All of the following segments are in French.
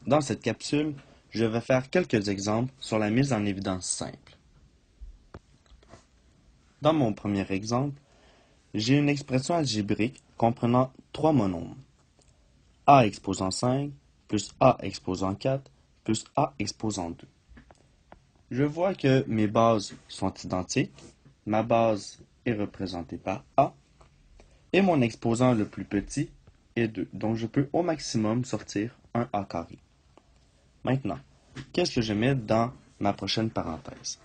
Dans cette capsule, je vais faire quelques exemples sur la mise en évidence simple. Dans mon premier exemple, j'ai une expression algébrique comprenant trois monombres. A exposant 5 plus A exposant 4 plus A exposant 2. Je vois que mes bases sont identiques. Ma base est représentée par A et mon exposant le plus petit est 2. Donc je peux au maximum sortir un A carré. Maintenant, qu'est-ce que je mets dans ma prochaine parenthèse?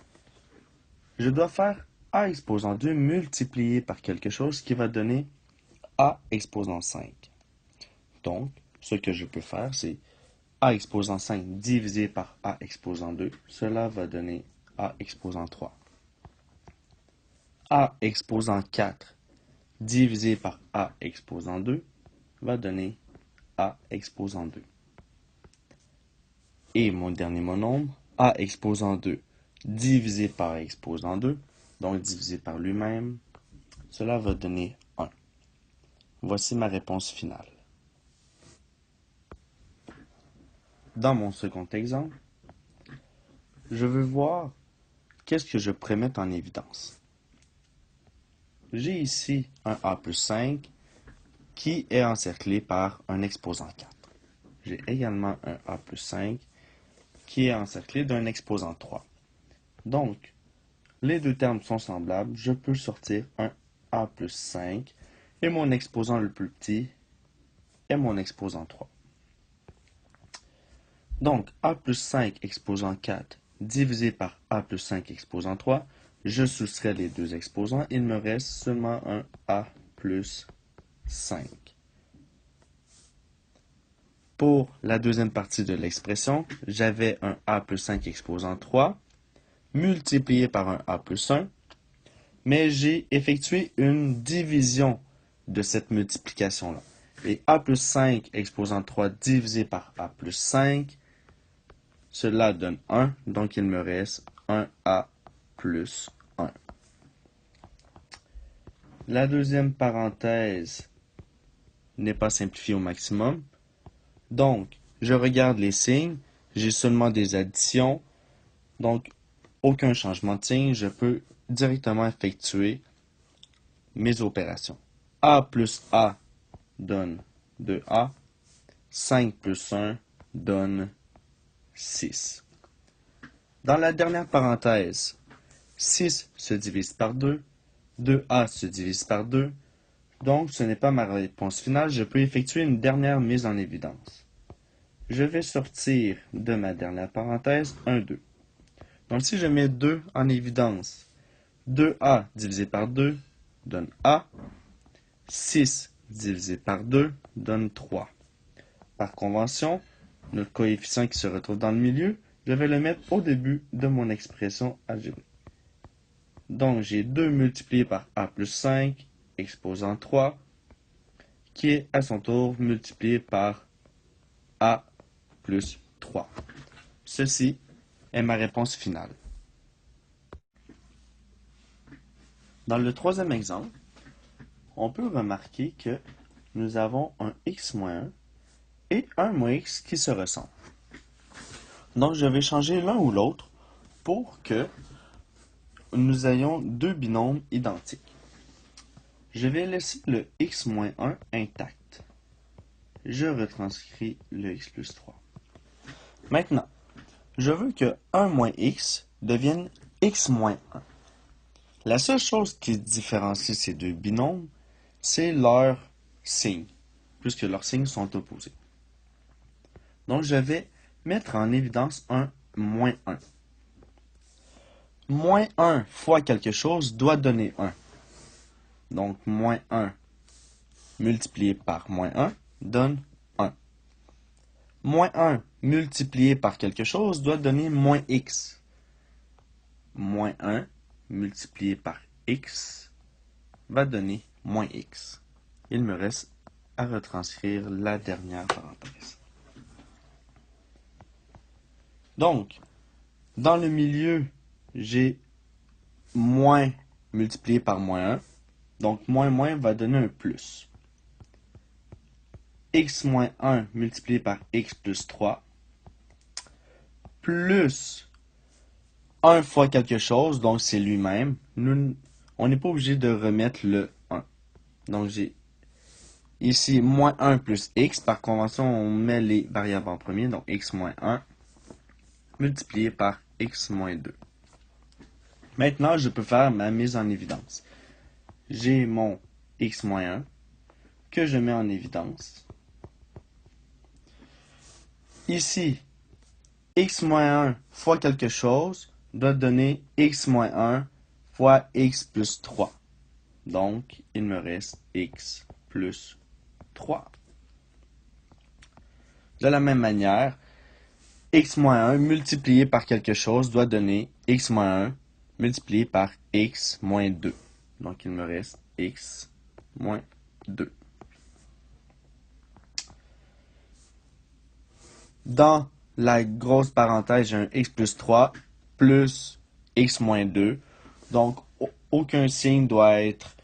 Je dois faire A exposant 2 multiplié par quelque chose qui va donner A exposant 5. Donc, ce que je peux faire, c'est A exposant 5 divisé par A exposant 2. Cela va donner A exposant 3. A exposant 4 divisé par A exposant 2 va donner A exposant 2. Et mon dernier monombre, A exposant 2 divisé par A exposant 2, donc divisé par lui-même, cela va donner 1. Voici ma réponse finale. Dans mon second exemple, je veux voir qu'est-ce que je pourrais mettre en évidence. J'ai ici un A plus 5 qui est encerclé par un exposant 4. J'ai également un A plus 5 qui est encerclé d'un exposant 3. Donc, les deux termes sont semblables. Je peux sortir un A plus 5 et mon exposant le plus petit est mon exposant 3. Donc, A plus 5 exposant 4 divisé par A plus 5 exposant 3, je soustrais les deux exposants. Il me reste seulement un A plus 5. Pour la deuxième partie de l'expression, j'avais un A plus 5 exposant 3 multiplié par un A plus 1, mais j'ai effectué une division de cette multiplication-là. Et A plus 5 exposant 3 divisé par A plus 5, cela donne 1, donc il me reste un A plus 1. La deuxième parenthèse n'est pas simplifiée au maximum. Donc, je regarde les signes, j'ai seulement des additions, donc aucun changement de signe, je peux directement effectuer mes opérations. A plus A donne 2A, 5 plus 1 donne 6. Dans la dernière parenthèse, 6 se divise par 2, 2A se divise par 2, donc ce n'est pas ma réponse finale, je peux effectuer une dernière mise en évidence. Je vais sortir de ma dernière parenthèse un 2. Donc si je mets 2 en évidence, 2A divisé par 2 donne A, 6 divisé par 2 donne 3. Par convention, notre coefficient qui se retrouve dans le milieu, je vais le mettre au début de mon expression algébrique. Donc j'ai 2 multiplié par A plus 5 exposant 3, qui est à son tour multiplié par A plus 3. Ceci est ma réponse finale. Dans le troisième exemple, on peut remarquer que nous avons un x-1 et un moins x qui se ressemblent. Donc je vais changer l'un ou l'autre pour que nous ayons deux binômes identiques. Je vais laisser le x-1 intact. Je retranscris le x plus 3. Maintenant, je veux que 1 moins x devienne x moins 1. La seule chose qui différencie ces deux binômes, c'est leur signe, puisque leurs signes sont opposés. Donc je vais mettre en évidence un moins 1. Moins 1 fois quelque chose doit donner 1. Donc moins 1 multiplié par moins 1 donne 1. Moins 1 multiplié par quelque chose doit donner moins x. Moins 1 multiplié par x va donner moins x. Il me reste à retranscrire la dernière parenthèse. Donc, dans le milieu, j'ai moins multiplié par moins 1. Donc, moins moins va donner un plus. X moins 1 multiplié par x plus 3 plus 1 fois quelque chose, donc c'est lui-même. On n'est pas obligé de remettre le 1. Donc j'ai ici moins 1 plus x. Par convention, on met les variables en premier, donc x moins 1 multiplié par x moins 2. Maintenant, je peux faire ma mise en évidence. J'ai mon x moins 1 que je mets en évidence. Ici, x moins 1 fois quelque chose doit donner x moins 1 fois x plus 3. Donc, il me reste x plus 3. De la même manière, x moins 1 multiplié par quelque chose doit donner x moins 1 multiplié par x moins 2. Donc, il me reste x moins 2. Dans la grosse parenthèse, j'ai un x plus 3 plus x moins 2. Donc, aucun signe doit être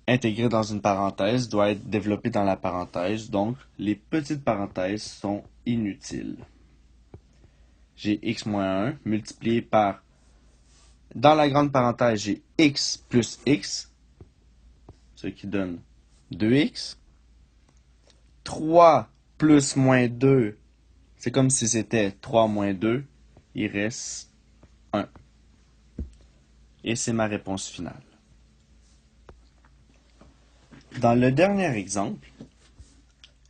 intégré dans une parenthèse, doit être développé dans la parenthèse. Donc, les petites parenthèses sont inutiles. J'ai x moins 1 multiplié par, dans la grande parenthèse, j'ai x plus x, ce qui donne 2x. 3 plus moins 2, c'est comme si c'était 3 moins 2, il reste 1. Et c'est ma réponse finale. Dans le dernier exemple,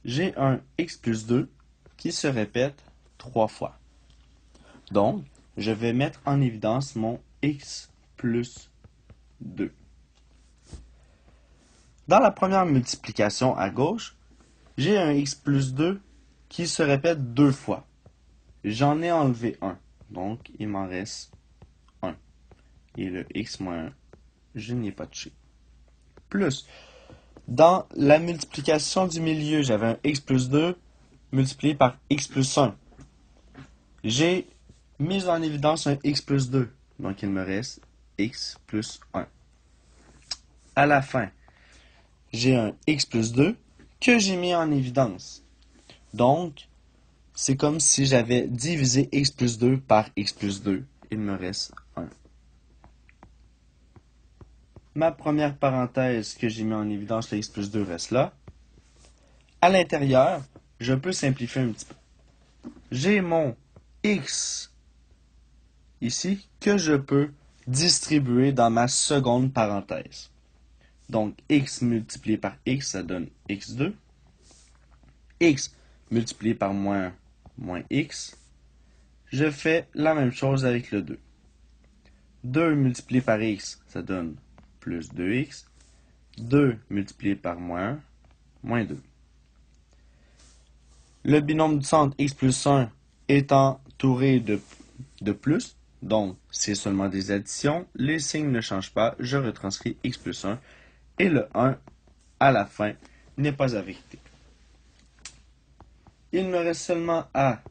j'ai un x plus 2 qui se répète 3 fois. Donc, je vais mettre en évidence mon x plus 2. Dans la première multiplication à gauche, j'ai un x plus 2 qui se répète 2 fois. J'en ai enlevé 1, donc il m'en reste 1. Et le x moins 1, je n'y ai pas touché. Plus, dans la multiplication du milieu, j'avais un x plus 2 multiplié par x plus 1. J'ai mis en évidence un x plus 2, donc il me reste x plus 1. À la fin, j'ai un x plus 2 que j'ai mis en évidence. Donc, c'est comme si j'avais divisé x plus 2 par x plus 2. Il me reste 1. Ma première parenthèse que j'ai mis en évidence, le x plus 2 reste là. À l'intérieur, je peux simplifier un petit peu. J'ai mon x ici que je peux distribuer dans ma seconde parenthèse. Donc, x multiplié par x, ça donne x2. X multiplié par moins x. Je fais la même chose avec le 2. 2 multiplié par x, ça donne plus 2x. 2 multiplié par moins 2. Le binôme du centre x plus 1 est entouré de plus, donc c'est seulement des additions. Les signes ne changent pas, je retranscris x plus 1 et le 1 à la fin n'est pas à vérité. Il me reste seulement à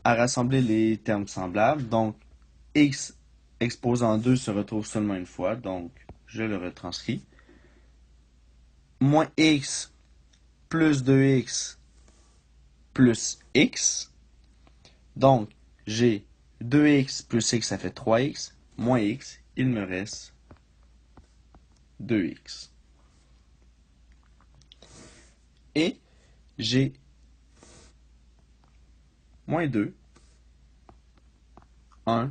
rassembler les termes semblables. Donc, x exposant 2 se retrouve seulement une fois, donc je le retranscris. Moins x plus 2x plus x. Donc, j'ai 2x plus x, ça fait 3x. Moins x, il me reste 2x. Et j'ai moins 2, 1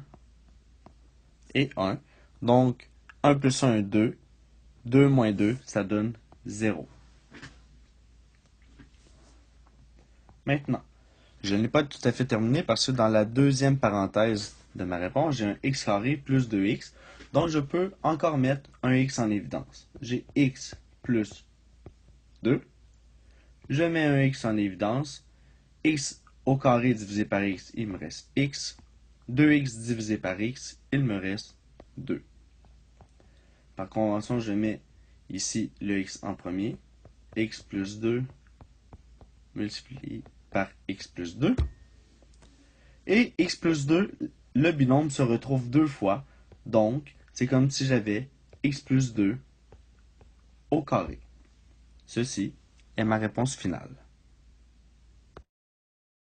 et 1. Donc, 1 plus 1, 2. 2 moins 2, ça donne 0. Maintenant, je n'ai pas tout à fait terminé parce que dans la deuxième parenthèse de ma réponse, j'ai un x carré plus 2x. Donc, je peux encore mettre un x en évidence. J'ai x plus 2. Je mets un x en évidence. X au carré divisé par x, il me reste x. 2x divisé par x, il me reste 2. Par convention, je mets ici le x en premier. X plus 2 multiplié par x plus 2. Et x plus 2, le binôme se retrouve 2 fois. Donc, c'est comme si j'avais x plus 2 au carré. Ceci est ma réponse finale.